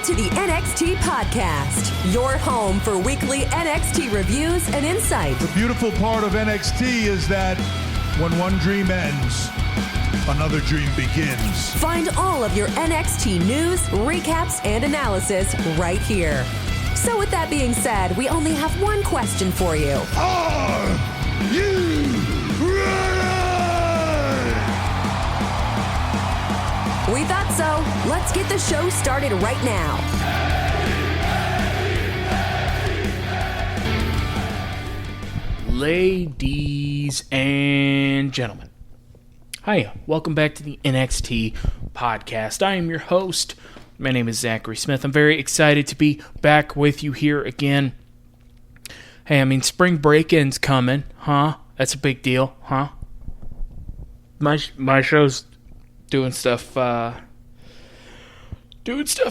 to the NXT Podcast, your home for weekly NXT reviews and insight. The beautiful part of NXT is that when one dream ends, another dream begins. Find all of your NXT news, recaps, and analysis right here. So with that being said, we only have one question for you. Are you ready? We thought so. Let's get the show started right now. Ladies and gentlemen, hi, welcome back to the NXT Podcast. I am your host. My name is Zachary Smith. I'm very excited to be back with you here again. Hey, I mean, spring break-in's coming, huh? That's a big deal, huh? My show's doing stuff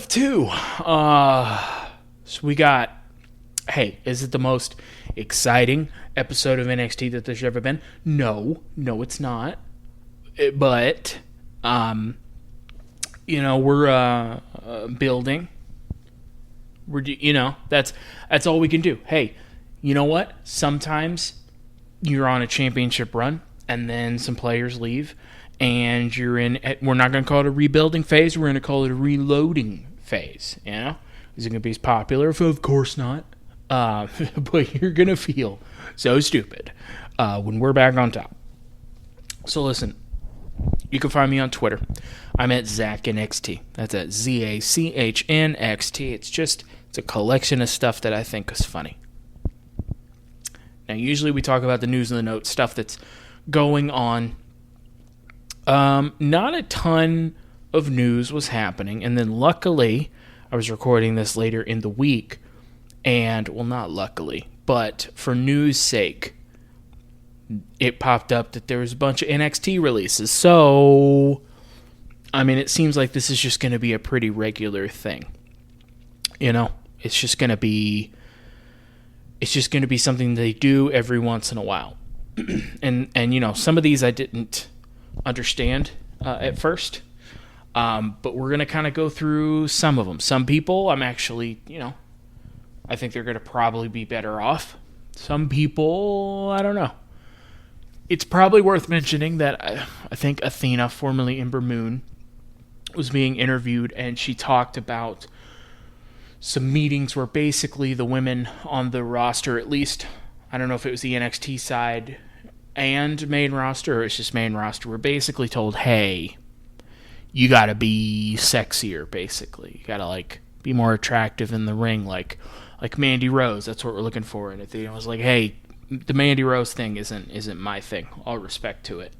too. So we got, hey, is it the most exciting episode of NXT that there's ever been? No, it's not. But, we're building. That's all we can do. Hey, you know what? Sometimes you're on a championship run, and then some players leave, and we're not going to call it a rebuilding phase, we're going to call it a reloading phase, you know? Is it going to be as popular? Of course not. But you're going to feel so stupid when we're back on top. So listen, you can find me on Twitter. I'm at ZachNXT. That's at ZACHNXT. It's a collection of stuff that I think is funny. Now, usually we talk about the news and the notes, stuff that's going on. Not a ton of news was happening, and then luckily, I was recording this later in the week, and, well, not luckily, but for news' sake, it popped up that there was a bunch of NXT releases. So, I mean, it seems like this is just going to be a pretty regular thing. You know, it's just going to be something they do every once in a while. and you know, some of these I didn't understand at first. But we're going to kind of go through some of them. Some people, I'm actually, I think they're going to probably be better off. Some people, I don't know. It's probably worth mentioning that I think Athena, formerly Ember Moon, was being interviewed, and she talked about some meetings where basically the women on the roster, at least, I don't know if it was the NXT side and main roster, or it's just main roster, were basically told, hey, you gotta be sexier, basically. You gotta, be more attractive in the ring, like Mandy Rose. That's what we're looking for. And Athena was like, hey, the Mandy Rose thing isn't my thing. All respect to it.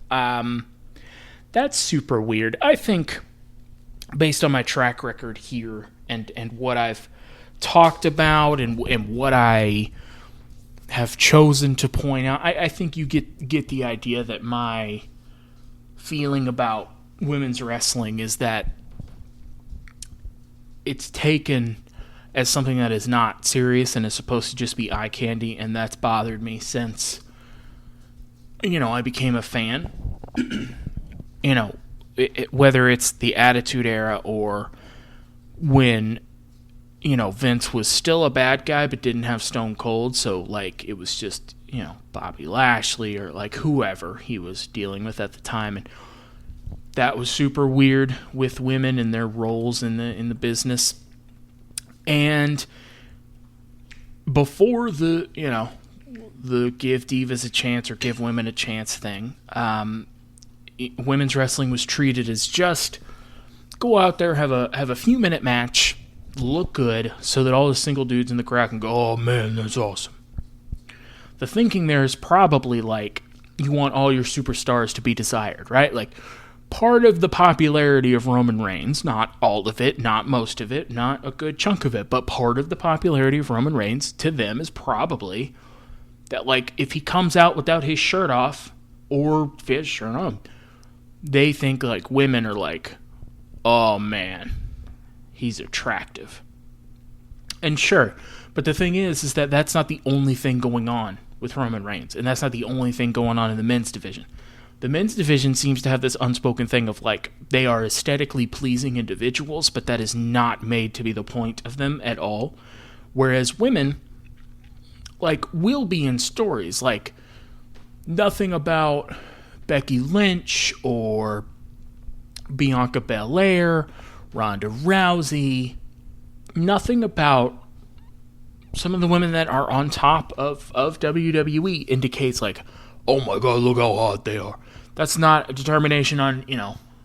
That's super weird. I think, based on my track record here and what I've talked about and what I have chosen to point out, I think you get the idea that my feeling about women's wrestling is that it's taken as something that is not serious and is supposed to just be eye candy, and that's bothered me since, I became a fan. Whether it's the Attitude Era or when, Vince was still a bad guy but didn't have Stone Cold, so, it was just, Bobby Lashley or, whoever he was dealing with at the time, and that was super weird with women and their roles in the business. And before the give divas a chance or give women a chance thing, women's wrestling was treated as just go out there, have a few-minute match, look good, so that all the single dudes in the crowd can go, oh man, that's awesome. The thinking there is probably you want all your superstars to be desired, right? Part of the popularity of Roman Reigns, not all of it, not most of it, not a good chunk of it, but part of the popularity of Roman Reigns to them is probably that, if he comes out without his shirt off or his shirt on, they think, women are oh, man, he's attractive. And sure, but the thing is that that's not the only thing going on with Roman Reigns, and that's not the only thing going on in the men's division. The men's division seems to have this unspoken thing of, like, they are aesthetically pleasing individuals, but that is not made to be the point of them at all. Whereas women, like, will be in stories. Like, nothing about Becky Lynch or Bianca Belair, Ronda Rousey. Nothing about some of the women that are on top of WWE indicates, like, oh my God, look how hot they are. That's not a determination on,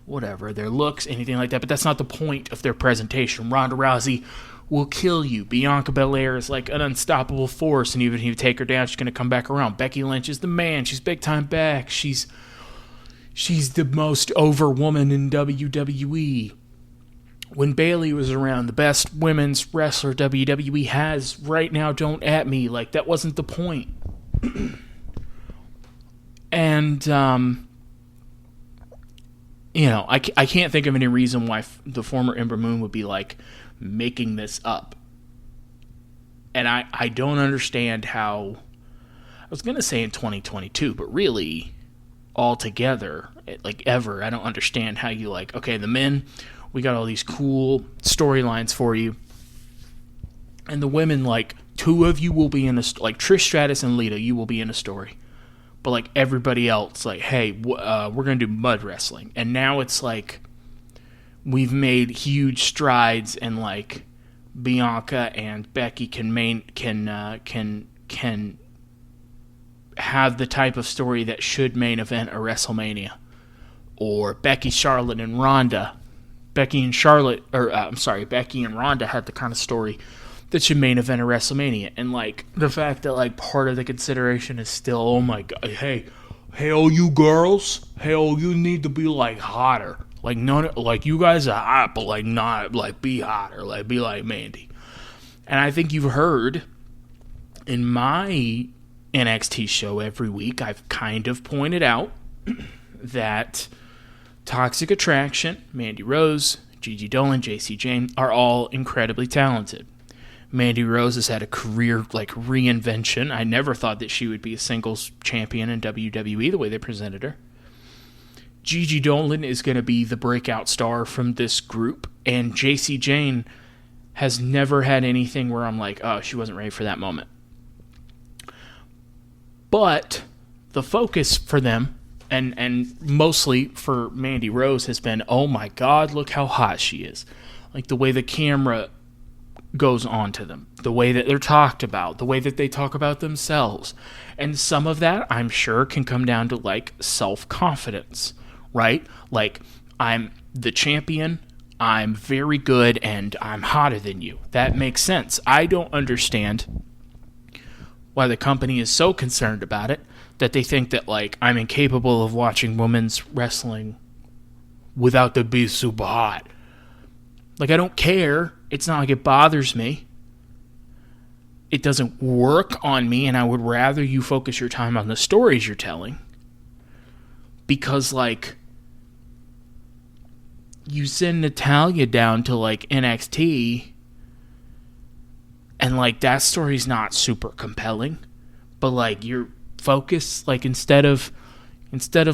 whatever, their looks, anything like that, but that's not the point of their presentation. Ronda Rousey will kill you. Bianca Belair is like an unstoppable force, and even if you take her down, she's going to come back around. Becky Lynch is the man. She's big time back. She's the most over woman in WWE. When Bayley was around, the best women's wrestler WWE has right now, don't at me. Like, that wasn't the point. And, I can't think of any reason why the former Ember Moon would be, like, making this up. And I don't understand how, I was going to say in 2022, but really, altogether, like, ever, I don't understand how you, like, okay, the men, we got all these cool storylines for you. And the women, like, two of you will be in a, like, Trish Stratus and Lita, you will be in a story. But, like, everybody else, like, hey, we're going to do mud wrestling. And now it's like we've made huge strides, and, like, Bianca and Becky can have the type of story that should main event a WrestleMania. Or Becky, Charlotte, and Ronda. Becky and Ronda had the kind of story that should main event a WrestleMania. And, like, the fact that, like, part of the consideration is still, oh my God, hey, all you girls, you need to be, like, hotter. Like, none, like, you guys are hot, but, like, not, like, be hotter. Like, be like Mandy. And I think you've heard in my NXT show every week, I've kind of pointed out that Toxic Attraction, Mandy Rose, Gigi Dolan, Jacy Jayne are all incredibly talented. Mandy Rose has had a career, like, reinvention. I never thought that she would be a singles champion in WWE the way they presented her. Gigi Dolan is going to be the breakout star from this group, and Jacy Jayne has never had anything where I'm like, oh, she wasn't ready for that moment. But the focus for them, and mostly for Mandy Rose, has been, oh my God, look how hot she is. Like, the way the camera goes on to them, the way that they're talked about, the way that they talk about themselves. And some of that, I'm sure, can come down to, like, self-confidence, right? Like, I'm the champion, I'm very good, and I'm hotter than you. That makes sense. I don't understand why the company is so concerned about it, that they think that, like, I'm incapable of watching women's wrestling without the be super hot. Like, I don't care. It's not like it bothers me. It doesn't work on me, and I would rather you focus your time on the stories you're telling. Because, like, you send Natalya down to, like, NXT, and, like, that story's not super compelling. But, like, your focus, like, instead of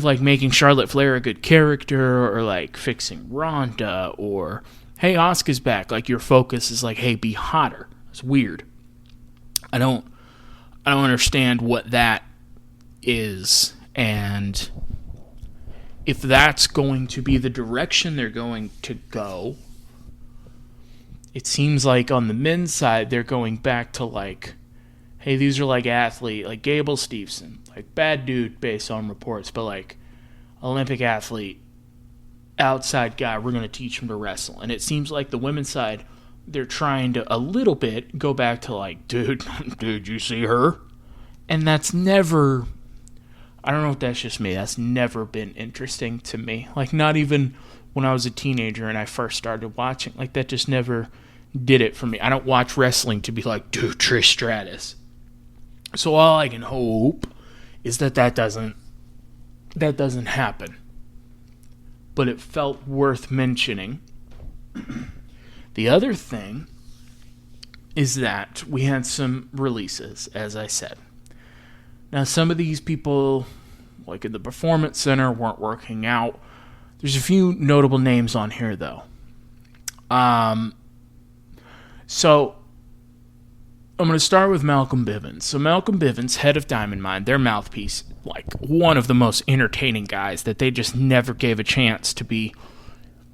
like making Charlotte Flair a good character, or, like, fixing Ronda, or hey, Asuka's back, like, your focus is like, hey, be hotter. It's weird. I don't understand what that is, and if that's going to be the direction they're going to go, it seems like on the men's side they're going back to, like, hey, these are, like, athlete, like Gable Steveson, like, bad dude based on reports, but, like, Olympic athlete, outside guy, we're going to teach him to wrestle. And it seems like the women's side, they're trying to a little bit go back to, like, dude, you see her? And that's never, I don't know if that's just me, that's never been interesting to me. Like, not even when I was a teenager and I first started watching, like, that just never did it for me. I don't watch wrestling to be like, dude, Trish Stratus. So all I can hope is that doesn't happen. But it felt worth mentioning. The other thing is that we had some releases, as I said. Now, some of these people like in the Performance Center, weren't working out. There's a few notable names on here, though. So I'm going to start with Malcolm Bivens. So Malcolm Bivens, head of Diamond Mine, their mouthpiece, like one of the most entertaining guys that they just never gave a chance to be,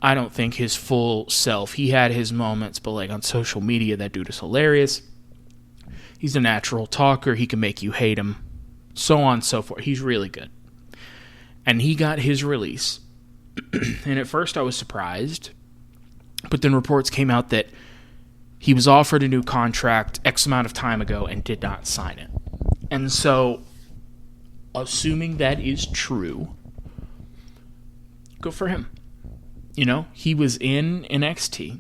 I don't think, his full self. He had his moments, but like on social media, that dude is hilarious. He's a natural talker. He can make you hate him, so on and so forth. He's really good. And he got his release. And at first I was surprised, but then reports came out that he was offered a new contract X amount of time ago and did not sign it. And so, assuming that is true, good for him. You know, he was in NXT.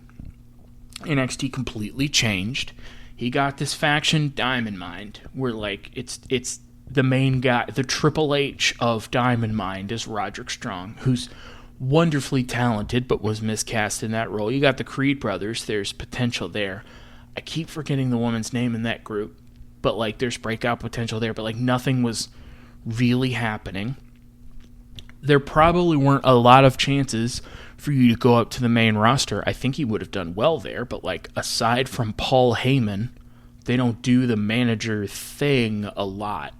NXT completely changed. He got this faction, Diamond Mine, where like it's the main guy, the Triple H of Diamond Mine is Roderick Strong, who's wonderfully talented but was miscast in that role. You got the Creed brothers, there's potential there. I keep forgetting the woman's name in that group, but like there's breakout potential there, but like nothing was really happening. There probably weren't a lot of chances for you to go up to the main roster. I think he would have done well there, but like aside from Paul Heyman, they don't do the manager thing a lot.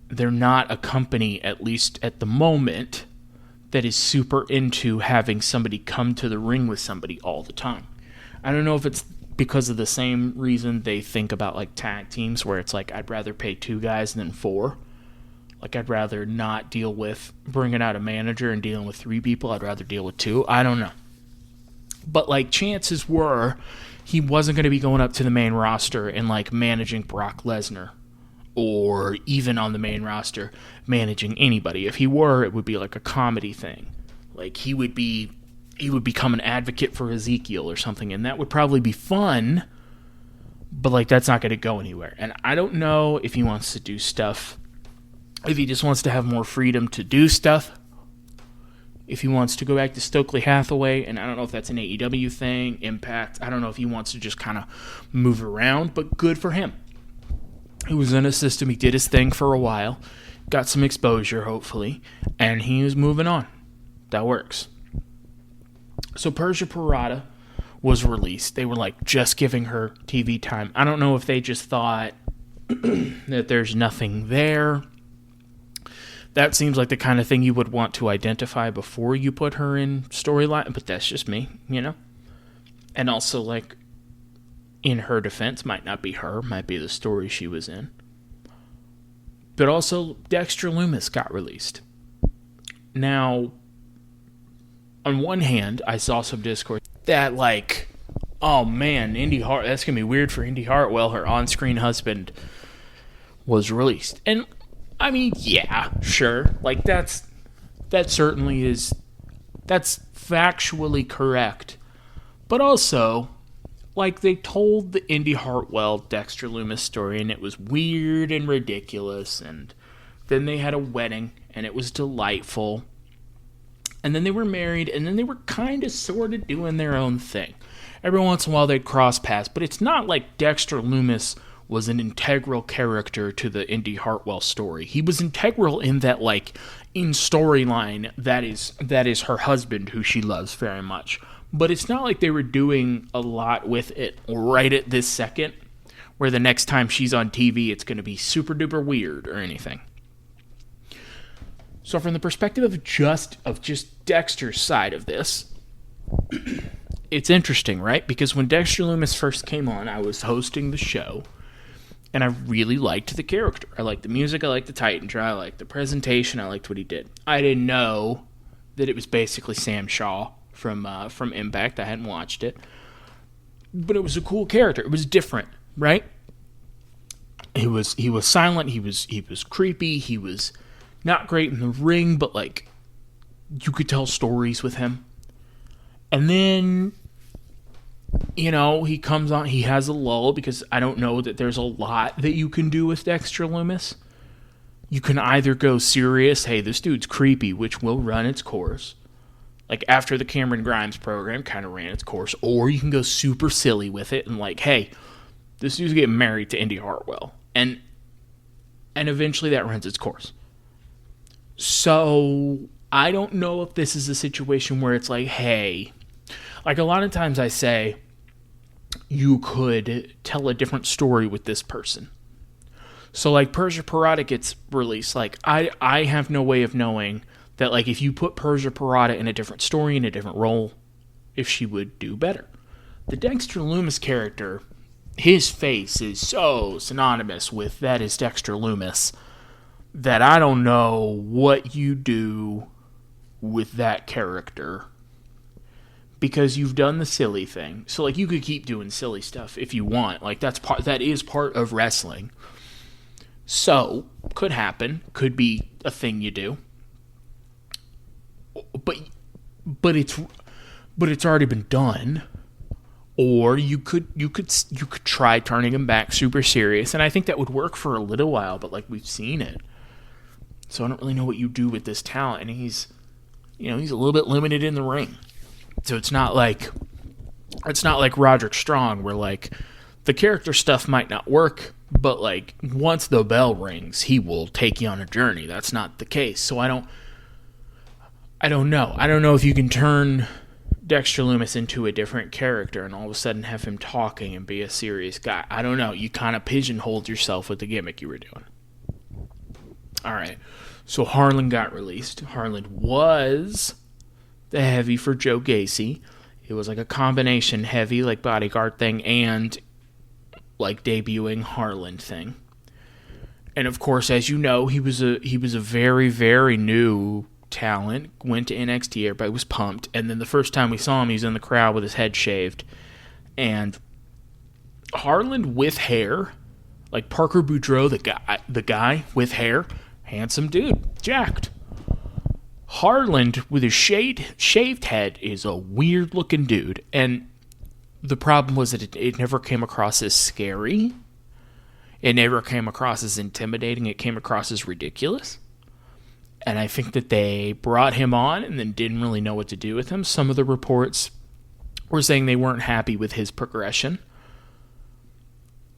They're not a company, at least at the moment, that is super into having somebody come to the ring with somebody all the time. I don't know if it's because of the same reason they think about like tag teams, where it's like, I'd rather pay 2 guys than 4. Like, I'd rather not deal with bringing out a manager and dealing with 3 people. I'd rather deal with 2. I don't know. But, like, chances were he wasn't going to be going up to the main roster and, like, managing Brock Lesnar. Or even on the main roster, managing anybody. If he were, it would be, like, a comedy thing. Like, he would become an advocate for Ezekiel or something. And that would probably be fun. But, like, that's not going to go anywhere. And I don't know if he wants to do stuff. If he just wants to have more freedom to do stuff. If he wants to go back to Stokely Hathaway, and I don't know if that's an AEW thing, Impact. I don't know if he wants to just kind of move around, but good for him. He was in a system. He did his thing for a while. Got some exposure, hopefully. And he was moving on. That works. So Persia Pirotta was released. They were like just giving her TV time. I don't know if they just thought that there's nothing there. That seems like the kind of thing you would want to identify before you put her in storyline, but that's just me, you know? And also, like, in her defense, might not be her, might be the story she was in. But also, Dexter Lumis got released. Now, on one hand, I saw some discourse that, like, oh man, that's going to be weird for Indy Hartwell, her on-screen husband, was released. And I mean, yeah, sure. Like, that certainly is, that's factually correct. But also, like, they told the Indy Hartwell Dexter Lumis story, and it was weird and ridiculous, and then they had a wedding, and it was delightful. And then they were married, and then they were kind of sort of doing their own thing. Every once in a while they'd cross paths, but it's not like Dexter Lumis was an integral character to the Indy Hartwell story. He was integral in that, like, in storyline, that is her husband, who she loves very much. But it's not like they were doing a lot with it right at this second, where the next time she's on TV, it's going to be super duper weird or anything. So from the perspective of just Dexter's side of this, it's interesting, right? Because when Dexter Lumis first came on, I was hosting the show, and I really liked the character. I liked the music, I liked the Titantron, I liked the presentation, I liked what he did. I didn't know that it was basically Sam Shaw from Impact. I hadn't watched it. But it was a cool character. It was different, right? He was silent, he was creepy, he was not great in the ring, but like you could tell stories with him. And then, you know, he comes on, he has a lull, because I don't know that there's a lot that you can do with Dexter Lumis. You can either go serious, hey, this dude's creepy, which will run its course. Like after the Cameron Grimes program kind of ran its course. Or you can go super silly with it and like, hey, this dude's getting married to Indy Hartwell. And eventually that runs its course. So I don't know if this is a situation where it's like, hey, like a lot of times I say, you could tell a different story with this person. So like Persia Pirotta gets released. Like I have no way of knowing that like if you put Persia Pirotta in a different story, in a different role, if she would do better. The Dexter Lumis character, his face is so synonymous with that is Dexter Lumis that I don't know what you do with that character. Because you've done the silly thing. So like you could keep doing silly stuff if you want. Like that is part of wrestling. So could happen, could be a thing you do. But it's already been done. Or you could try turning him back super serious, and I think that would work for a little while, but like we've seen it. So I don't really know what you do with this talent, and he's a little bit limited in the ring. So it's not like Roderick Strong, where like the character stuff might not work, but like once the bell rings, he will take you on a journey. That's not the case. So I don't know. I don't know if you can turn Dexter Lumis into a different character and all of a sudden have him talking and be a serious guy. I don't know. You kind of pigeonholed yourself with the gimmick you were doing. All right. So Harlan got released. Harlan was the heavy for Joe Gacy. It was like a combination heavy, like bodyguard thing, and like debuting Harlan thing. And of course, as you know, he was a very, very new talent. Went to NXT, everybody was pumped, and then the first time we saw him, he was in the crowd with his head shaved. And Harlan with hair, like Parker Boudreau, the guy with hair, handsome dude, jacked. Harlan with his shaved head is a weird looking dude, and the problem was that it never came across as scary. It never came across as intimidating. It came across as ridiculous. And I think that they brought him on and then didn't really know what to do with him. Some of the reports were saying they weren't happy with his progression.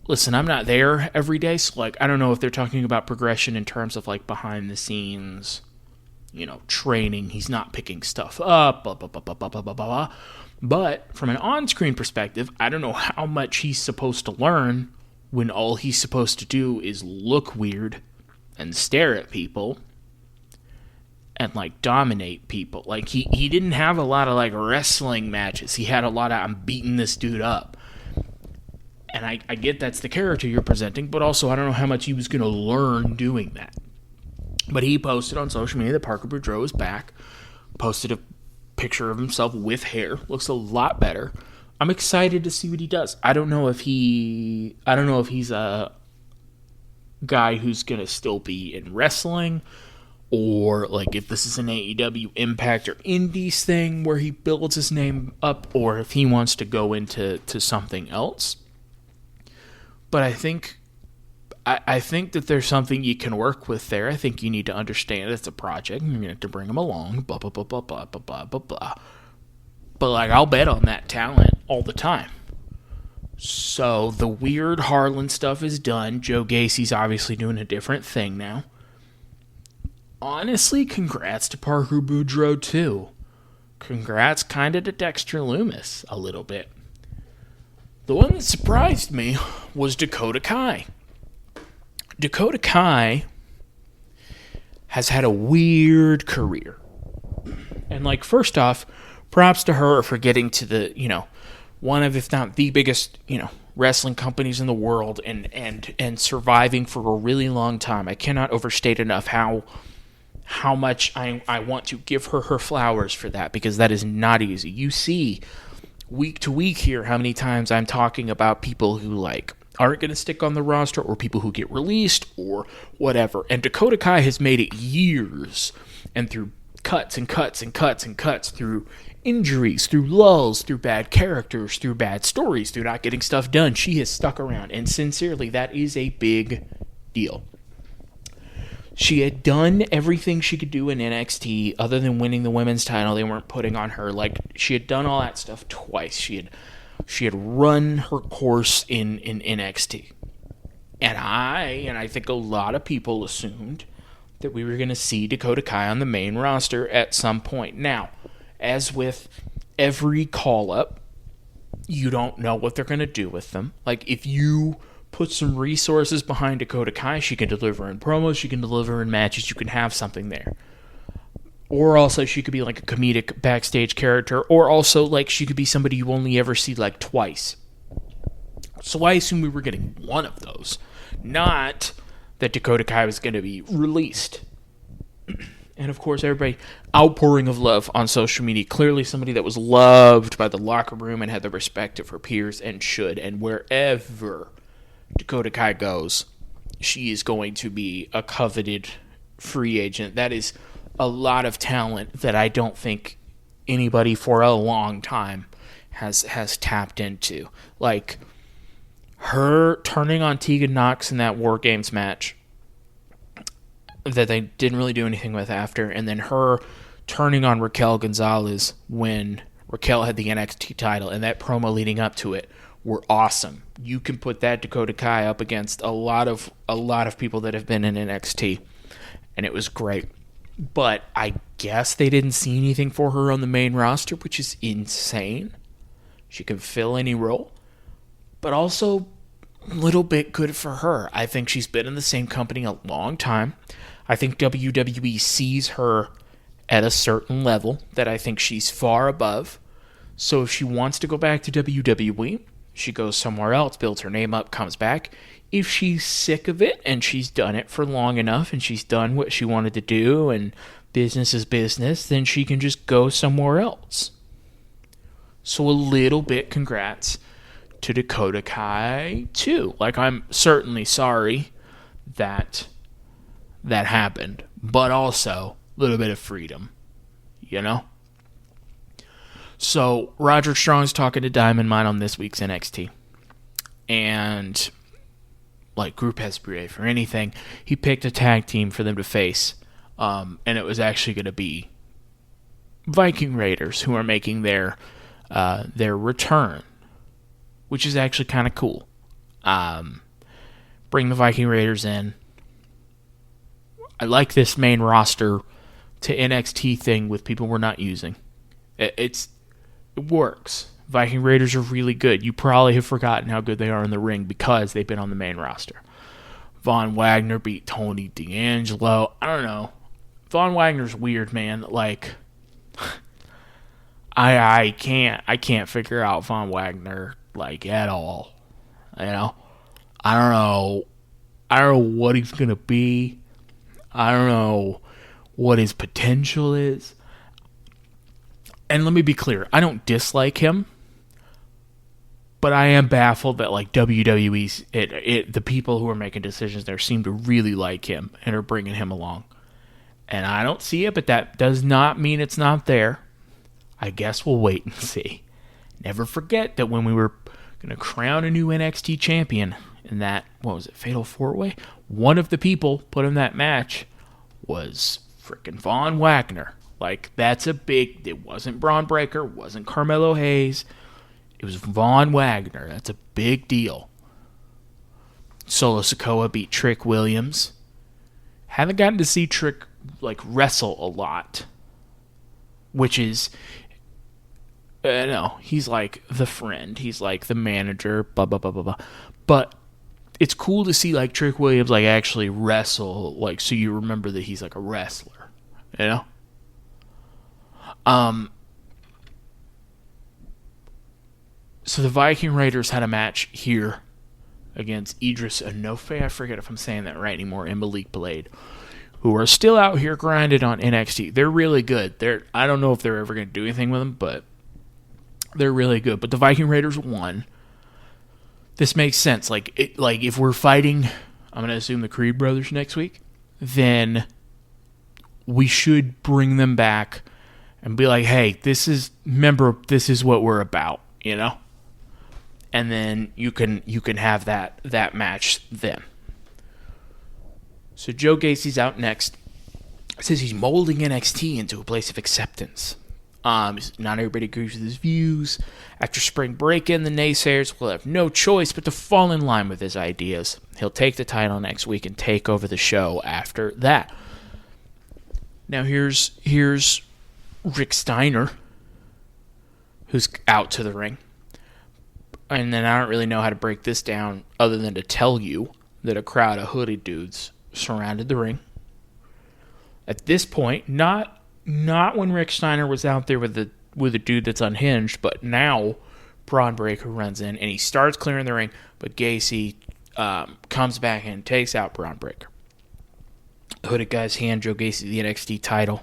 Listen, I'm not there every day, so like I don't know if they're talking about progression in terms of like behind the scenes, training. He's not picking stuff up, blah, blah, blah, blah, blah, blah, blah, blah. But from an on-screen perspective, I don't know how much he's supposed to learn when all he's supposed to do is look weird and stare at people and like dominate people. Like he didn't have a lot of like wrestling matches. He had a lot of I'm beating this dude up. And I get that's the character you're presenting, but also I don't know how much he was going to learn doing that. But he posted on social media that Parker Boudreau is back. Posted a picture of himself with hair. Looks a lot better. I'm excited to see what he does. I don't know if he's a guy who's going to still be in wrestling, or like if this is an AEW Impact or Indies thing where he builds his name up, or if he wants to go into something else. But I think that there's something you can work with there. I think you need to understand it's a project. You're going to have to bring him along, blah, blah, blah, blah, blah, blah, blah, blah, blah. But like I'll bet on that talent all the time. So the weird Harlan stuff is done. Joe Gacy's obviously doing a different thing now. Honestly, congrats to Parker Boudreau, too. Congrats kind of to Dexter Lumis a little bit. The one that surprised me was Dakota Kai. Dakota Kai has had a weird career. And, like, first off, props to her for getting to the, one of, if not the biggest, wrestling companies in the world and surviving for a really long time. I cannot overstate enough how much I want to give her flowers for that, because that is not easy. You see week to week here how many times I'm talking about people who like aren't going to stick on the roster, or people who get released or whatever. And Dakota Kai has made it years, and through cuts and cuts and cuts and cuts, through injuries, through lulls, through bad characters, through bad stories, through not getting stuff done, she has stuck around. And sincerely, that is a big deal. She had done everything she could do in NXT other than winning the women's title. They weren't putting on her. Like, she had done all that stuff twice. She had run her course in NXT. And I think a lot of people assumed that we were going to see Dakota Kai on the main roster at some point. Now, as with every call-up, you don't know what they're going to do with them. Like, if you put some resources behind Dakota Kai, she can deliver in promos, she can deliver in matches, you can have something there. Or also she could be like a comedic backstage character, or also like she could be somebody you only ever see like twice. So I assume we were getting one of those. Not that Dakota Kai was going to be released. And of course, everybody outpouring of love on social media. Clearly somebody that was loved by the locker room and had the respect of her peers and should. And wherever Dakota Kai goes, she is going to be a coveted free agent. That is a lot of talent that I don't think anybody for a long time has tapped into. Like, her turning on Tegan Nox in that War Games match that they didn't really do anything with after, and then her turning on Raquel Gonzalez when Raquel had the NXT title, and that promo leading up to it were awesome. You can put that Dakota Kai up against a lot of people that have been in NXT, and it was great. But I guess they didn't see anything for her on the main roster, which is insane. She can fill any role, but also a little bit good for her. I think she's been in the same company a long time. I think WWE sees her at a certain level that I think she's far above. So if she wants to go back to WWE, she goes somewhere else, builds her name up, comes back. If she's sick of it and she's done it for long enough and she's done what she wanted to do and business is business, then she can just go somewhere else. So a little bit congrats to Dakota Kai too. Like, I'm certainly sorry that happened, but also a little bit of freedom, you know? So Roderick Strong's talking to Diamond Mine on this week's NXT, and like Group Esprit for anything, he picked a tag team for them to face, and it was actually going to be Viking Raiders, who are making their return, which is actually kind of cool. Bring the Viking Raiders in. I like this main roster to NXT thing with people we're not using. It works. Viking Raiders are really good. You probably have forgotten how good they are in the ring because they've been on the main roster. Von Wagner beat Tony D'Angelo. I don't know. Von Wagner's weird, man. Like, I can't figure out Von Wagner like at all. You know? I don't know what he's gonna be. I don't know what his potential is. And let me be clear, I don't dislike him, but I am baffled that like WWE's the people who are making decisions there seem to really like him and are bringing him along. And I don't see it, but that does not mean it's not there. I guess we'll wait and see. Never forget that when we were going to crown a new NXT champion in that, what was it, Fatal 4-Way? One of the people put in that match was frickin' Von Wagner. Like, that's a big... It wasn't Braun Breaker, wasn't Carmelo Hayes. It was Von Wagner. That's a big deal. Solo Sikoa beat Trick Williams. Haven't gotten to see Trick, like, wrestle a lot. Which is... no, he's like the friend. He's like the manager, blah, blah, blah, blah, blah. But it's cool to see, like, Trick Williams, like, actually wrestle, like, so you remember that he's, like, a wrestler, you know? So the Viking Raiders had a match here against Idris Enofe, I forget if I'm saying that right anymore, and Malik Blade, who are still out here grinded on NXT. They're really good. I don't know if they're ever going to do anything with them, but they're really good. But the Viking Raiders won. This makes sense. Like if we're fighting, I'm going to assume the Creed brothers next week, then we should bring them back and be like, hey, this is what we're about, you know? And then you can have that match then. So Joe Gacy's out next. Says he's molding NXT into a place of acceptance. Not everybody agrees with his views. After spring break-in, the naysayers will have no choice but to fall in line with his ideas. He'll take the title next week and take over the show after that. Now here's Rick Steiner, who's out to the ring. And then I don't really know how to break this down other than to tell you that a crowd of hooded dudes surrounded the ring. At this point, not when Rick Steiner was out there with a dude that's unhinged, but now Braun Breaker runs in and he starts clearing the ring, but Gacy comes back and takes out Braun Breaker. Hooded guys hand Joe Gacy the NXT title,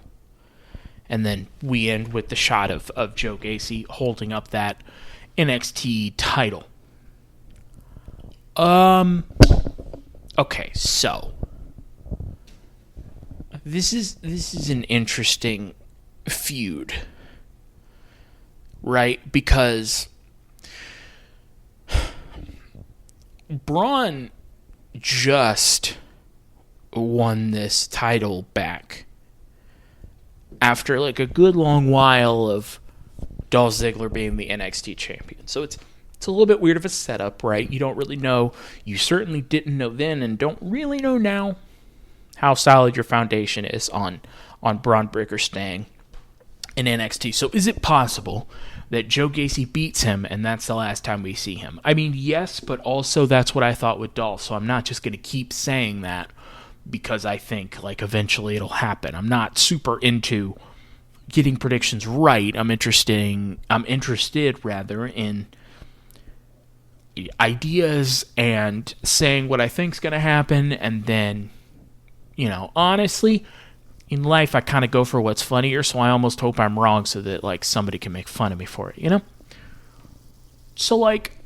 and then we end with the shot of Joe Gacy holding up that NXT title. Okay, so this is an interesting feud, right? Because Braun just won this title back after like a good long while of Dolph Ziggler being the NXT champion. So it's a little bit weird of a setup, right? You don't really know. You certainly didn't know then and don't really know now how solid your foundation is on Braun Breaker staying in NXT. So is it possible that Joe Gacy beats him and that's the last time we see him? I mean, yes, but also that's what I thought with Dolph. So I'm not just going to keep saying that because I think like eventually it'll happen. I'm not super into getting predictions right. I'm interested rather in ideas and saying what I think's going to happen, and then, you know, honestly, in life I kind of go for what's funnier, so I almost hope I'm wrong so that like somebody can make fun of me for it, you know? So like,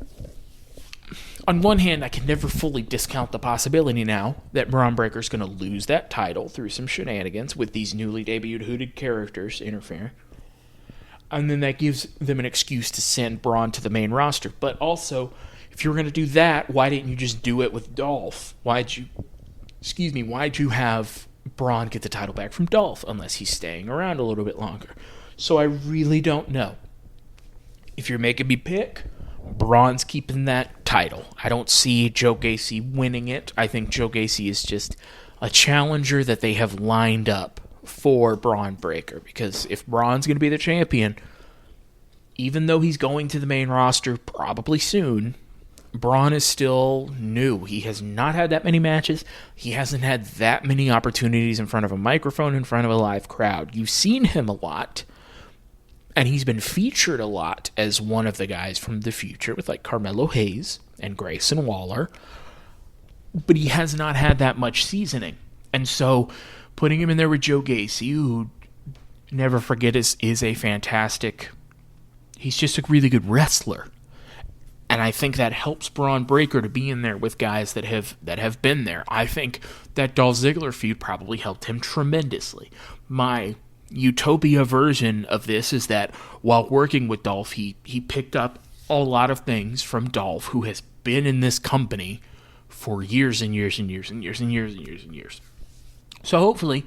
on one hand, I can never fully discount the possibility now that Braun Breaker's going to lose that title through some shenanigans with these newly debuted hooded characters interfering. And then that gives them an excuse to send Braun to the main roster. But also, if you were going to do that, why didn't you just do it with Dolph? Why'd you have Braun get the title back from Dolph unless he's staying around a little bit longer? So I really don't know. If you're making me pick, Braun's keeping that title. I don't see Joe Gacy winning it. I think Joe Gacy is just a challenger that they have lined up for Braun Breaker. Because if Braun's going to be the champion, even though he's going to the main roster probably soon, Braun is still new. He has not had that many matches. He hasn't had that many opportunities in front of a microphone, in front of a live crowd. You've seen him a lot. And he's been featured a lot as one of the guys from the future with like Carmelo Hayes and Grayson Waller. But he has not had that much seasoning. And so putting him in there with Joe Gacy, who, never forget, is a fantastic... He's just a really good wrestler. And I think that helps Braun Breaker to be in there with guys that have been there. I think that Dolph Ziggler feud probably helped him tremendously. My utopia version of this is that while working with Dolph, he picked up a lot of things from Dolph, who has been in this company for years and years and years and years and years and years and years. So hopefully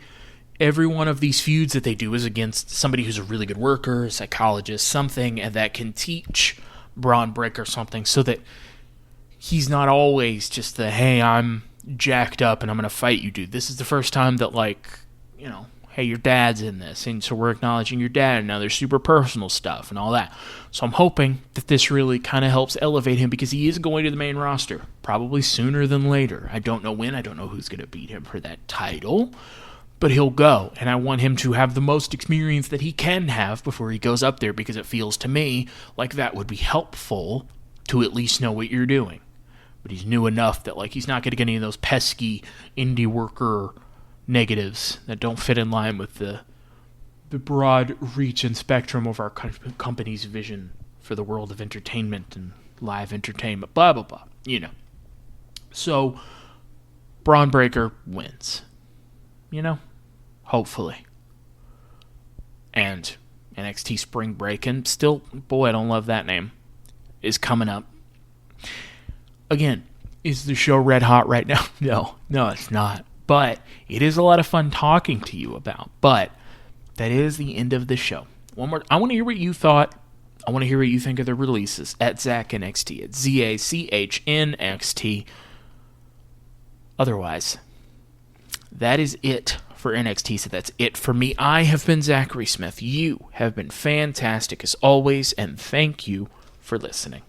every one of these feuds that they do is against somebody who's a really good worker, a psychologist, something, and that can teach Braun Breaker something so that he's not always just the, hey, I'm jacked up and I'm going to fight you, dude. This is the first time that, like, you know, hey, your dad's in this, and so we're acknowledging your dad, and now there's super personal stuff and all that. So I'm hoping that this really kind of helps elevate him, because he is going to the main roster, probably sooner than later. I don't know when, I don't know who's going to beat him for that title, but he'll go, and I want him to have the most experience that he can have before he goes up there, because it feels to me like that would be helpful to at least know what you're doing. But he's new enough that, like, he's not going to get any of those pesky indie worker negatives that don't fit in line with the broad reach and spectrum of our company's vision for the world of entertainment and live entertainment, blah, blah, blah, you know. So, Braun Breaker wins, you know, hopefully. And NXT Spring Break, and still, boy, I don't love that name, is coming up. Again, is the show red hot right now? No, it's not. But it is a lot of fun talking to you about. But that is the end of the show. One more. I want to hear what you thought. I want to hear what you think of the releases at ZachNXT. At ZACHNXT. Otherwise, that is it for NXT, so that's it for me. I have been Zachary Smith. You have been fantastic as always, and thank you for listening.